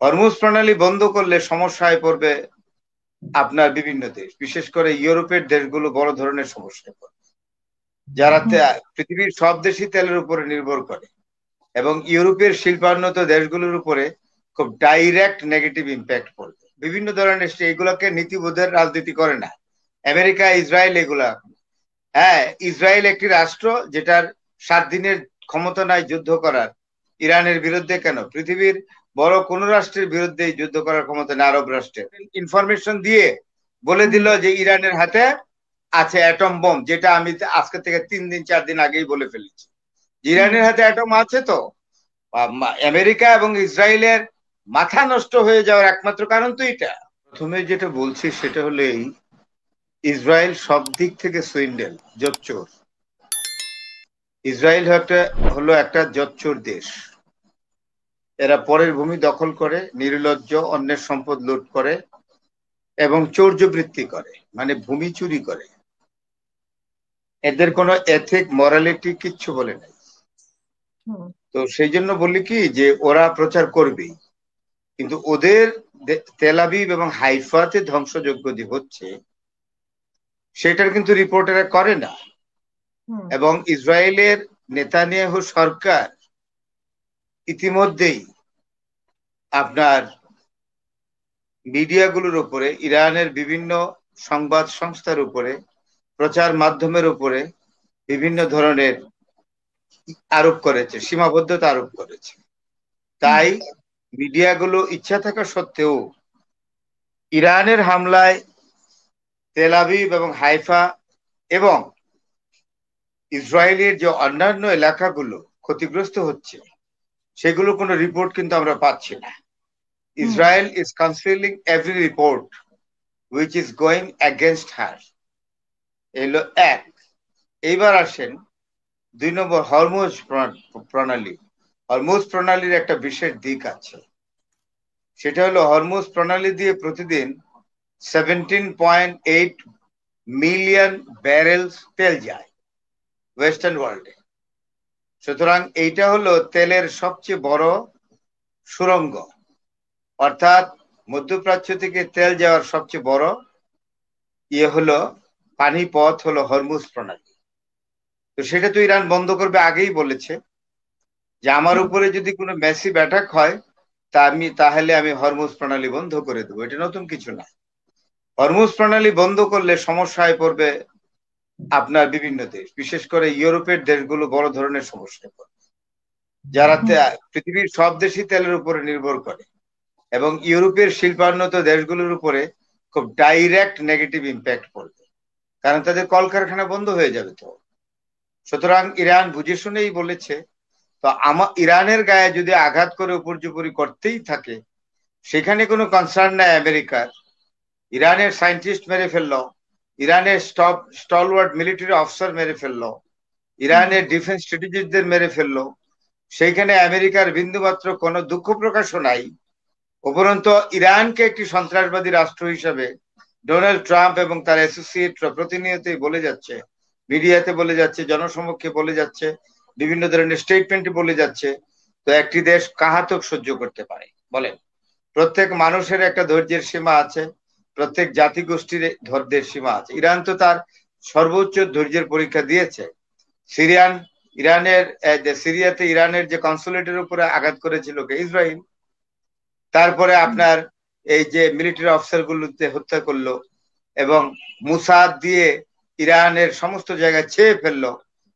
Hormuz প্রণালী বন্ধ করলে সমস্যায় পড়বে আপনার বিভিন্ন দেশ, বিশেষ করে ইউরোপের দেশগুলো বড় ধরনের সমস্যায় পড়বে। যারা পৃথিবীর সব দেশই তেলের উপরে নির্ভর করে এবং ইউরোপের শিল্পান্বিত দেশগুলোর উপরে খুব ডাইরেক্ট নেগেটিভ ইম্প্যাক্ট পড়বে। বিভিন্ন ধরনের এগুলোকে নীতিবোধের রাজনীতি করে না আমেরিকা, ইসরায়েল এগুলা। হ্যাঁ, ইসরায়েল একটি রাষ্ট্র যেটার 7 দিনের ক্ষমতা নাই যুদ্ধ করার। ইরানের বিরুদ্ধে কেন, পৃথিবীর বড় কোন রাষ্ট্রের বিরুদ্ধে যুদ্ধ করার ক্ষমতা নেই আরব রাষ্ট্রের। ইনফরমেশন দিয়ে বলে দিল যে ইরানের হাতে আছে অ্যাটম বোম, যেটা আমি আজকে থেকে 3 দিন 4 দিন আগেই বলে ফেলেছি। ইরানের হাতে অ্যাটম আছে। তো আমেরিকা এবং ইসরায়েলের মাথা নষ্ট হয়ে যাওয়ার একমাত্র কারণ তো এটা। প্রথমে যেটা বলছি সেটা হলো এই, ইসরায়েল সব দিক থেকে সুইন্ডেল, জোচ্চোর। ইসরায়েল হলো একটা জোচ্চোর দেশ। এরা পরের ভূমি দখল করে, নির্লজ্জ, অন্যের সম্পদ লুট করে এবং চৌর্যবৃত্তি করে, মানে ভূমি চুরি করে। এদের কোনো এথিক মরালিটি কিচ্ছু বলে নাই। তো সেই জন্য বলি কি যে ওরা প্রচার করবেই, কিন্তু ওদের তেল আবিব এবং হাইফাতে ধ্বংসযজ্ঞ যে হচ্ছে সেটার কিন্তু রিপোর্টাররা করে না। এবং ইসরায়েলের নেতানিয়াহু সরকার ইতিমধ্যেই আপনার মিডিয়াগুলোর উপরে, ইরানের বিভিন্ন সংবাদ সংস্থার উপরে, প্রচার মাধ্যমের উপরে বিভিন্ন ধরনের আরোপ করেছে, সীমাবদ্ধতা আরোপ করেছে। তাই মিডিয়াগুলো ইচ্ছা থাকা সত্ত্বেও ইরানের হামলায় তেল আবিব এবং হাইফা এবং ইসরায়েলের যে অন্যান্য এলাকাগুলো ক্ষতিগ্রস্ত হচ্ছে সেগুলো কোনো রিপোর্ট কিন্তু আমরা পাচ্ছি না। Israel is concealing every report which is going against her. এলো এক। এইবার আসেন 2 নম্বর, হরমুজ প্রণালী। হরমুজ প্রণালীর একটা বিশেষ দিক আছে, সেটা হলো হরমুজ প্রণালী দিয়ে প্রতিদিন 17.8 মিলিয়ন ব্যারেলস তেল যায় ওয়েস্টার্ন ওয়ার্ল্ডে। সুতরাং এইটা হলো তেলের সবচেয়ে বড় সুড়ঙ্গ, অর্থাৎ মধ্যপ্রাচ্য থেকে তেল যাওয়ার সবচেয়ে বড় হলো পানি পথ হলো হরমুজ প্রণালী। তো সেটা তো ইরান বন্ধ করবে, আগেই বলেছে যে আমার উপরে যদি কোনো ম্যাসিভ অ্যাটাক হয় তাহলে আমি হরমুজ প্রণালী বন্ধ করে দেবো। এটা নতুন কিছু না। হরমুজ প্রণালী বন্ধ করলে সমস্যায় পড়বে আপনার বিভিন্ন দেশ, বিশেষ করে ইউরোপের দেশগুলো বড় ধরনের সমস্যায় পড়বে। যারা পৃথিবীর সব দেশই তেলের উপরে নির্ভর করে এবং ইউরোপের শিল্পান্বিত দেশগুলোর উপরে খুব ডাইরেক্ট নেগেটিভ ইম্প্যাক্ট পড়বে, কারণ তাদের কলকারখানা বন্ধ হয়ে যাবে। তো সুতরাং ইরান বুঝে শুনেই বলেছে। তো ইরানের গায়ে যদি আঘাত করে উপর্যুপরি করতেই থাকে, সেখানে কোনো কনসার্ন নাই আমেরিকার। ইরানের সায়েন্টিস্ট মেরে ফেললো, ইরানের স্টলওয়ার্ড মিলিটারি অফিসার মেরে ফেললো, ইরানের ডিফেন্স স্ট্র্যাটেজিস্টদের মেরে ফেললো। সেইখানে আমেরিকার বিন্দুমাত্র কোনো দুঃখ প্রকাশও নাই। উপরন্তু ইরানকে একটি সন্ত্রাসবাদী রাষ্ট্র হিসাবে ডোনাল্ড ট্রাম্প এবং তার অ্যাসোসিয়েটরা প্রতিনিয়তই বলে যাচ্ছে, মিডিয়াতে বলে যাচ্ছে, জনসমক্ষে বলে যাচ্ছে, বিভিন্ন ধরনের স্টেটমেন্টে বলে যাচ্ছে। তো একটি দেশ কাহাতক সহ্য করতে পারে বলেন? প্রত্যেক মানুষের একটা ধৈর্যের সীমা আছে, প্রত্যেক জাতিগোষ্ঠীর ধৈর্যের সীমা আছে। ইরান তো তার সর্বোচ্চ ধৈর্যের পরীক্ষা দিয়েছে। সিরিয়াতে ইরানের যে কনসুলেটের উপরে আঘাত করেছিল ইসরায়েল, তারপরে আপনার এই যে মিলিটারি অফিসার গুলোতে হত্যা করলো এবং মুসাদ দিয়ে ইরানের সমস্ত জায়গায় ছেয়ে ফেললো।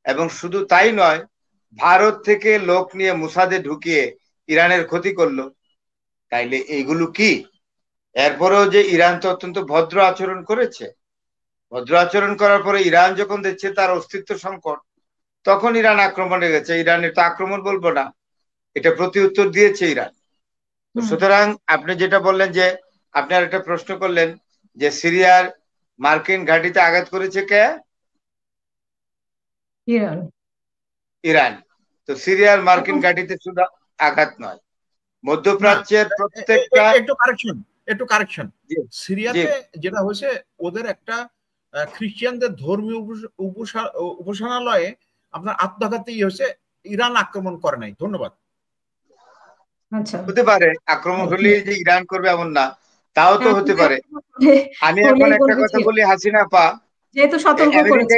এবং শুধু তাই নয়, ভারত থেকে লোক নিয়ে মুসাদে ঢুকিয়ে ইরানের ক্ষতি করলো। তাইলে এইগুলো কি? এরপরেও যে ইরান তো অত্যন্ত ভদ্র আচরণ করেছে। ভদ্র আচরণ করার পরে ইরান যখন দেখছে তার অস্তিত্ব সংকট, তখন ইরান আক্রমণে গেছে। ইরানের তো আক্রমণ বলবো না, এটা প্রতি উত্তর দিয়েছে ইরান। সুতরাং আপনি যেটা বললেন যে আপনার একটা প্রশ্ন করলেন যে সিরিয়ার মার্কিন ঘাঁটিতে আঘাত করেছে কে? ইরান। তো সিরিয়ার মার্কিন ঘাঁটিতে শুধু আঘাত নয়, মধ্যপ্রাচ্যের প্রত্যেকটা একটু কারেকশন সিরিয়াতে যেটা হয়েছে, ওদের একটা খ্রিস্টানদের ধর্মীয় উপাসনালয়ে আপনার আত্মঘাতী হয়েছে, ইরান আক্রমণ করে নাই। ধন্যবাদ। হতে পারে আক্রমণ হলে যে ইরান করবে এমন না, তাও তো হতে পারে। আমি এখন একটা কথা বলি, হাসিনা আপা, যেহেতু সতর্ক করেছে,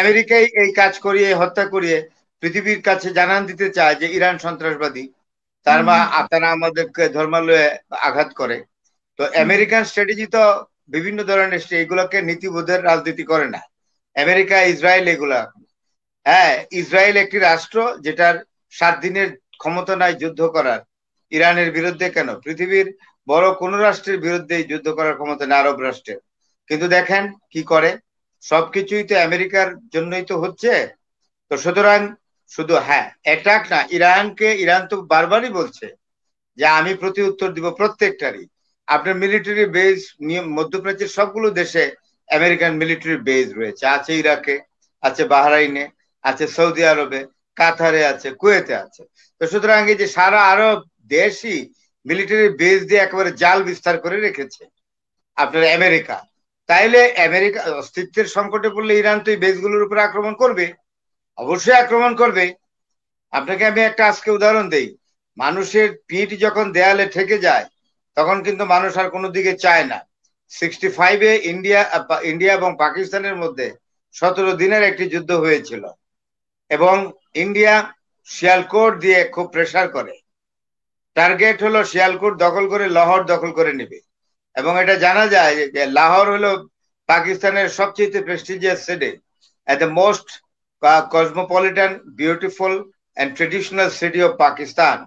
আমেরিকাই এই কাজ করিয়ে, হত্যা করিয়ে পৃথিবীর কাছে জানান দিতে চায় যে ইরান সন্ত্রাসবাদী, তারা আমাদেরকে ধর্মালয়ে আঘাত করে। তো আমেরিকান স্ট্র্যাটেজি তো বিভিন্ন ধরনের, এগুলোকে নীতিবোধের রাজনীতি করে না আমেরিকা, ইসরায়েল এগুলা। হ্যাঁ, ইসরায়েল একটি রাষ্ট্র যেটার 7 দিনের ক্ষমতা নাই যুদ্ধ করার। ইরানের বিরুদ্ধে কেন, পৃথিবীর বড় কোন রাষ্ট্রের বিরুদ্ধে যুদ্ধ করার ক্ষমতা নেই আরব রাষ্ট্রের। কিন্তু দেখেন কি করে, সবকিছুই তো আমেরিকার জন্যই তো হচ্ছে। তো সুতরাং শুধু অ্যাটাক না, ইরান তো বারবারই বলছে যে আমি প্রতি উত্তর দিব প্রত্যেকটারই। আপনার মিলিটারি বেস মধ্যপ্রাচ্যের সবগুলো দেশে আমেরিকান মিলিটারি বেস রয়েছে, আছে ইরাকে, আছে বাহরাইনে, আছে সৌদি আরবে, কাতারে আছে, কুয়েতে আছে। তো সুতরাং এই যে সারা আরব দেশই মিলিটারি বেস দিয়ে একেবারে জাল বিস্তার করে রেখেছে আপনার আমেরিকা। তাইলে আমেরিকা অস্তিত্বের সংকটে পড়লে ইরান তো এই বেসগুলোর উপর আক্রমণ করবে, অবশ্যই আক্রমণ করবে। আপনাকে আমি একটা আজকে উদাহরণ দেই, মানুষের পিঠ যখন দেয়ালে ঠেকে যায় তখন কিন্তু মানুষ আর কোনো দিকে চায় না। 65-এ ইন্ডিয়া এবং পাকিস্তানের মধ্যে 17 দিনের একটি যুদ্ধ হয়েছিল এবং ইন্ডিয়া শিয়ালকোট দিয়ে খুব প্রেসার করে, টার্গেট হলো শিয়ালকোট দখল করে লাহোর দখল করে নেবে। এবং এটা জানা যায় যে লাহোর হলো পাকিস্তানের সবচেয়ে prestigious city, the most cosmopolitan, beautiful and traditional city of Pakistan,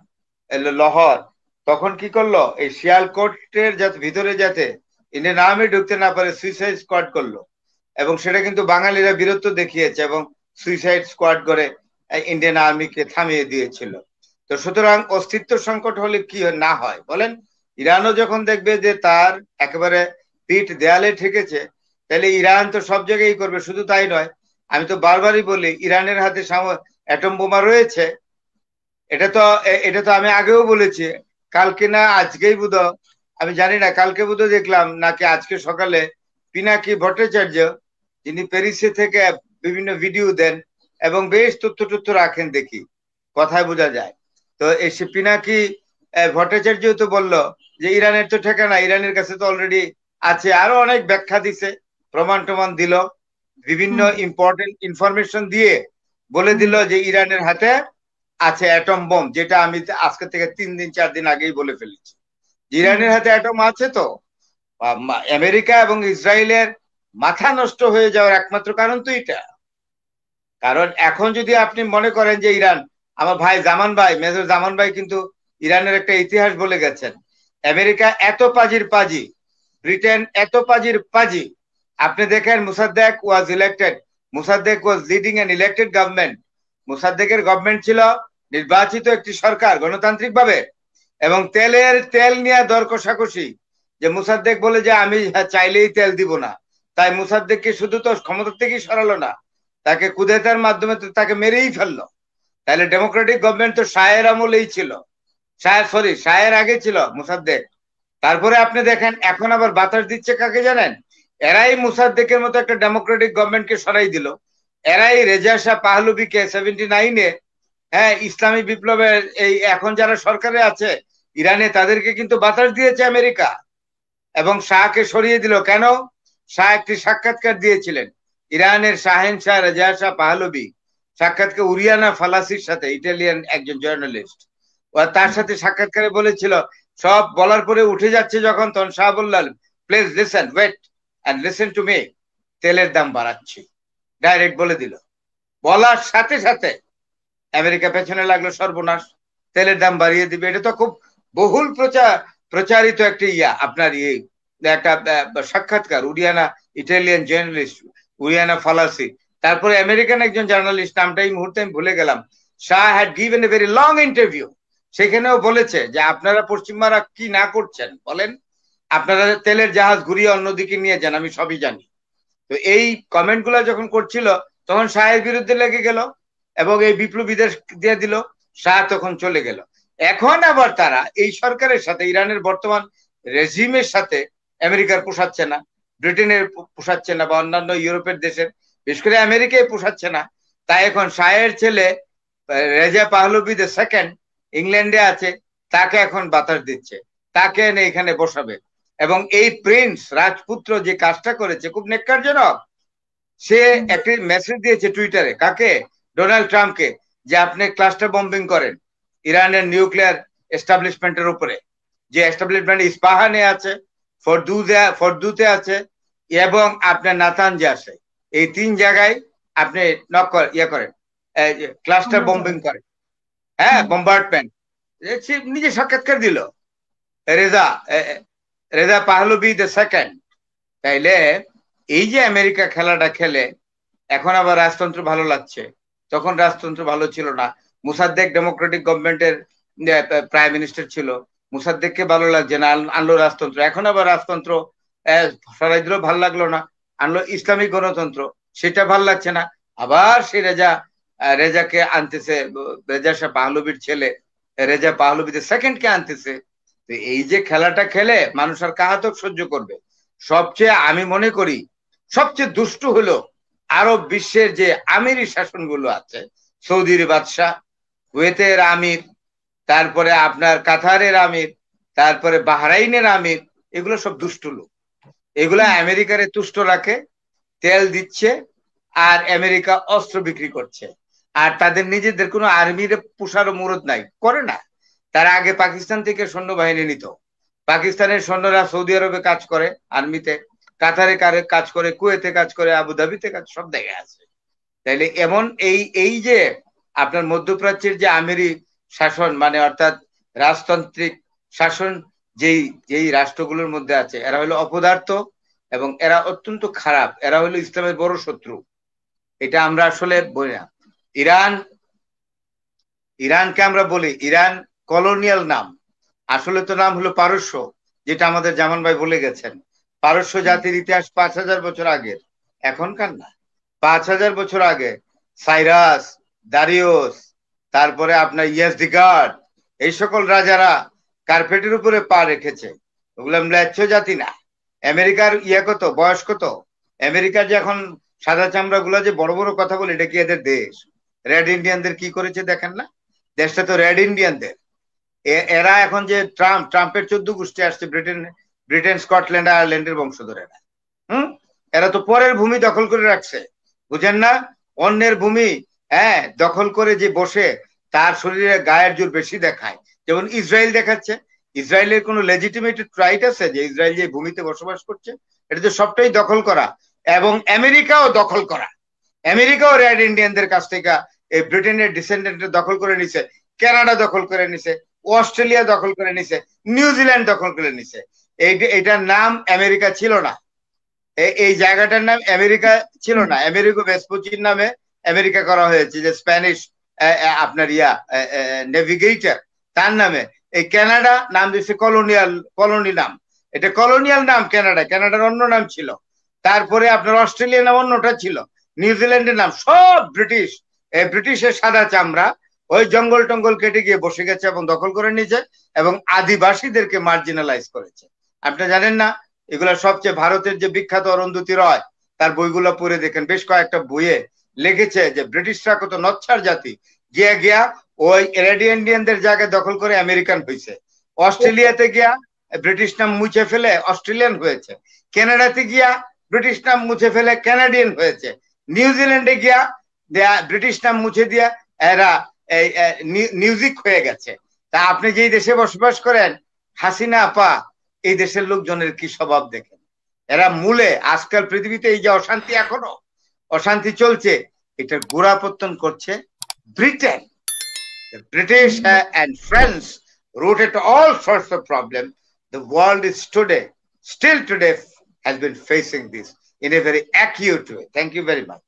Lahore. তখন কি করলো, এই শিয়ালকোটের ভিতরে যাতে ইন্ডিয়ান আর্মি ঢুকতে না পারে সুইসাইড স্কোয়াড করলো, এবং সেটা কিন্তু বাঙালিরা বীরত্ব দেখিয়েছে এবং সুইসাইড স্কোয়াড করে ইন্ডিয়ান আর্মিকে থামিয়ে দিয়েছিল। তো সুতরাং অস্তিত্ব সংকট হলে কি না হয় বলেন, ইরানও যখন দেখবে যে তার একেবারে পিঠ দেয়ালে ঠেকেছে, তাহলে ইরান তো সব জায়গায় করবে। শুধু তাই নয়, আমি তো বারবারই বলি ইরানের হাতে অ্যাটম বোমা রয়েছে। এটা তো আমি আগেও বলেছি, কালকে না আজকেই বোধহয়, আমি জানি না, কালকে বোধহয় দেখলাম নাকি আজকে সকালে পিনাকি ভট্টাচার্য, যিনি প্যারিসে থেকে বিভিন্ন ভিডিও দেন এবং বেশ তথ্য রাখেন, দেখি কথায় বোঝা যায়। তো এসে পিনাকি ভট্টাচার্য তো বলল যে ইরানের তো ঠিকানা, ইরানের কাছে তো অলরেডি আছে, আরো অনেক ব্যাখ্যা দিছে, প্রমাণ দিল, বিভিন্ন ইম্পর্টেন্ট ইনফরমেশন দিয়ে বলে দিল যে ইরানের হাতে আছে অ্যাটম বোম, যেটা আমি আজকে থেকে 3-4 দিন আগেই বলে ফেলেছি। ইরানের হাতে অ্যাটম আছে। তো আমেরিকা এবং ইসরায়েলের মাথা নষ্ট হয়ে যাওয়ার একমাত্র কারণ তো এটা। কারণ এখন যদি আপনি মনে করেন যে ইরান, আমার ভাই জামান ভাই, মেজর জামান ভাই কিন্তু ইরানের একটা ইতিহাস বলে গেছেন, আমেরিকা এত পাজির পাজি, ব্রিটেন এত পাজির পাজি। আপনি দেখেন Mossadegh was elected, Mossadegh was leading an elected government. মোসাদ্দেকের গভর্নমেন্ট ছিল নির্বাচিত একটি সরকার গণতান্ত্রিক ভাবে, এবং তেল নিয়ে দর কষাকষি, যে মোসাদ্দেক বলে যে আমি চাইলেই তেল দিব না, তাই মোসাদ্দেককে শুধু তো ক্ষমতা থেকেই সরালো না, তাকে কুদেতার মাধ্যমে তাকে মেরেই ফেললো। তাহলে ডেমোক্রেটিক গভর্নমেন্ট তো শাহের আমলেই ছিল, শাহের আগে ছিল মোসাদ্দেক। তারপরে আপনি দেখেন এখন আবার বাতাস দিচ্ছে কাকে জানেন, এরাই মোসাদ্দেকের মতো একটা ডেমোক্রেটিক গভর্নমেন্টকে সরাই দিল। এরাই রেজা শাহ পাহলুবিকে 79-এ, ইসলামী বিপ্লবের এই এখন যারা সরকারে আছে ইরানে, তাদেরকে কিন্তু বাতাস দিয়েছে আমেরিকা এবং শাহকে সরিয়ে দিল। কেন? শাহ একটি সাক্ষাৎকার দিয়েছিলেন, ইরানের শাহেনশাহ রেজা শাহ পাহলবি সাক্ষাৎকার উরিয়ানা ফালাসির সাথে, ইটালিয়ান একজন জার্নালিস্ট, তার সাথে সাক্ষাৎকারে বলেছিল, সব বলার পরে উঠে যাচ্ছে যখন, তখন শাহ বললেন, please listen, wait and listen to me, তেলের দাম বাড়াচ্ছি, ডাইরেক্ট বলে দিল। বলার সাথে সাথে আমেরিকা পেছনে লাগলো, সর্বনাশ, তেলের দাম বাড়িয়ে দিবে। এটা তো খুব বহুল প্রচারিত একটা আপনার একটা সাক্ষাৎকার, উরিয়ানা, ইটালিয়ান জার্নালিস্ট উরিয়ানা ফালাসি। তারপরে আমেরিকান একজন জার্নালিস্ট, নামটা এই মুহূর্তে আমি ভুলে গেলাম, Shah had given a very long interview, সেখানেও বলেছে যে আপনারা পশ্চিমারা কি না করছেন বলেন, আপনারা তেলের জাহাজ ঘুরিয়ে অন্যদিকে নিয়ে যান, আমি সবই জানি। তো এই কমেন্ট গুলা যখন করছিল তখন শাহের বিরুদ্ধে লেগে গেল এবং এই বিপ্লবীদের দিয়ে দিল, শাহ তখন চলে গেল। এখন আবার তারা এই সরকারের সাথে, ইরানের বর্তমান রেজিমের সাথে আমেরিকার পোষাচ্ছে না, ব্রিটেনের পোষাচ্ছে না, বা অন্যান্য ইউরোপের দেশের, বিশেষ করে আমেরিকায় পোষাচ্ছে না। তাই এখন শাহের ছেলে রেজা পাহলবি দ্য সেকেন্ড ইংল্যান্ডে আছে, তাকে এখন বাতাস দিচ্ছে, তাকে এনে এখানে বসাবে। এবং এই প্রিন্স রাজপুত্র যে কাজটা করেছে খুব নেককারজনক। সে একটি মেসেজ দিয়েছে টুইটারে, কাকে? ডোনাল্ড ট্রাম্পকে, যে আপনি ক্লাস্টার বম্বিং করেন ইরানের নিউক্লিয়ার এস্টাবলিশমেন্টের উপরে, যে এস্টাবলিশমেন্ট ইস্পাহানে আছে, ফরদুতে আছে এবং আপনার নাতানজে আছে। এই 3 জায়গায় আপনি করেন, ক্লাস্টার বম্বিং করেন, হ্যাঁ, বম্বার্ডমেন্ট। নিজে সাক্ষাৎকার দিল রেজা পাহলভি দ্য সেকেন্ড। তাইলে এই যে আমেরিকা খেলাটা খেলে, এখন আবার রাজতন্ত্র ভালো লাগছে, তখন রাজতন্ত্র ভালো ছিল না। মুসাদ্দেক ডেমোক্রেটিক গভর্নমেন্টের প্রাইম মিনিস্টার ছিল, মুসাদ্দেককে ভালো লাগছে না, আনলো রাজতন্ত্র। এখন আবার রাজতন্ত্র সরাই দিল, ভালো লাগলো না, আনলো ইসলামিক গণতন্ত্র, সেটা ভালো লাগছে না, আবার সেই রেজাকে আনতেছে, রেজা শাহ পাহলভির ছেলে রেজা পাহলভি সেকেন্ডকে আনতেছে। তো এই যে খেলাটা খেলে মানুষ আর কাহাতক সহ্য করবে? সবচেয়ে আমি মনে করি সবচেয়ে দুষ্ট হলো আরব বিশ্বের যে আমিরি শাসনগুলো আছে, সৌদির বাদশাহ, কুয়েতের আমির, তারপরে আপনার কাতারের আমির, তারপরে বাহরাইনের আমির, এগুলো সব দুষ্ট লোক। এগুলা আমেরিকারে তুষ্ট রাখে, তেল দিচ্ছে, আর আমেরিকা অস্ত্র বিক্রি করছে। আর তাদের নিজেদের কোনো আর্মির পুষারও মুরদ নাই, করে না। তারা আগে পাকিস্তান থেকে সৈন্যবাহিনী নিত, পাকিস্তানের সৈন্যরা সৌদি আরবে কাজ করে আর্মিতে, কাতারে কাজ করে, কুয়েতে কাজ করে, আবুধাবিতে কাজ, সব জায়গায় আছে। তাইলে এমন এই যে আপনার মধ্যপ্রাচ্যের যে আমেরি শাসন, মানে অর্থাৎ রাজতান্ত্রিক শাসন যেই রাষ্ট্রগুলোর মধ্যে আছে, এরা হলো অপদার্থ এবং এরা অত্যন্ত খারাপ, এরা হলো ইসলামের বড় শত্রু। এটা আমরা আসলে বলি না। ইরানকে আমরা বলি ইরান কলোনিয়াল নাম, আসলে তো নাম হলো পারস্য, যেটা আমাদের জামান ভাই বলে গেছেন। পারস্য জাতির ইতিহাস 5000 বছর আগের, এখনকার না। 5000 বছর আগে সাইরাস, দারিওস, তারপরে আপনার ইয়াজদিগার্ড, এই সকল রাজারা কার্পেটের উপরে পা রেখেছে। ওগুলো ম্লেচ্ছ জাতি না। আমেরিকার কত, বয়স কত? আমেরিকার যে এখন সাদা চামড়া গুলা যে বড় বড় কথা বলে, এটা কি এদের দেশ? রেড ইন্ডিয়ানদের কি করেছে দেখেন না? দেশটা তো রেড ইন্ডিয়ানদের। এরা এখন যে ট্রাম্পের 14 গোষ্ঠী আসছে, ব্রিটেন, স্কটল্যান্ড, আয়ারল্যান্ডের বংশধর এরা। এরা তো পরের ভূমি দখল করে রাখছে, বুঝেন না? অন্যের ভূমি দখল করে যে বসে, তার শরীরে গায়ের জোর বেশি দেখায়। যেমন ইসরায়েল দেখাচ্ছে। ইসরায়েলের কোনো লেজিটিমেটেড রাইট আছে যে ইসরায়েল যে ভূমিতে বসবাস করছে? এটা তো সবটাই দখল করা, এবং আমেরিকাও দখল করা। আমেরিকাও রেড ইন্ডিয়ানদের কাছ থেকে এই ব্রিটেনের ডিসেন্ডেন্টের দখল করে নিছে, কানাডা দখল করে নিছে, অস্ট্রেলিয়া দখল করে নিছে, নিউজিল্যান্ড দখল করে নিছে। এইটার নাম আমেরিকা ছিল না, এই জায়গাটার নাম আমেরিকা ছিল না। আমেরিকা ভেসপুচির নামে আমেরিকা করা হয়েছে, যে স্প্যানিশ আপনার নেভিগেটর, তার নামে। এই কানাডা নাম দিচ্ছে কলোনি নাম, এটা কলোনিয়াল নাম। কানাডার অন্য নাম ছিল। তারপরে আপনার অস্ট্রেলিয়ার নাম অন্যটা ছিল, নিউজিল্যান্ডের নাম সব ব্রিটিশ। ব্রিটিশের সাদা চামড়া ওই জঙ্গল টঙ্গল কেটে গিয়ে বসে গেছে এবং দখল করে নিয়েছে, এবং আদিবাসীদেরকে মার্জিনালাইজ করেছে। আপনি জানেন না? এগুলা সবচেয়ে ভারতের যে বিখ্যাত অরুন্ধতী রয়, তার বইগুলো পড়ে দেখেন, বেশ কয়েকটা বইয়ে লিখেছে যে ব্রিটিশরা কত নচ্ছার জাতি, গিয়া ওই রেড ইন্ডিয়ানদের জায়গায় দখল করে আমেরিকান হয়েছে। অস্ট্রেলিয়াতে গিয়া ব্রিটিশ নাম মুছে ফেলে অস্ট্রেলিয়ান হয়েছে। কানাডাতে গিয়া ব্রিটিশ নাম মুছে ফেলে কানাডিয়ান হয়েছে। নিউজিল্যান্ডে গিয়া ব্রিটিশ নাম মুছে দিয়া এরা নিউজিক হয়ে গেছে। তা আপনি যেই দেশে বসবাস করেন, হাসিনা আপা, এই দেশের লোকজনের কি স্বভাব দেখেন। এরা মূলে আজকাল পৃথিবীতে এই যে অশান্তি, এখনো অশান্তি চলছে, এটার গোড়াপত্তন করছে Britain. The British and French rooted all sorts of problems. The world is still today has been facing this in a very acute way. Thank you very much.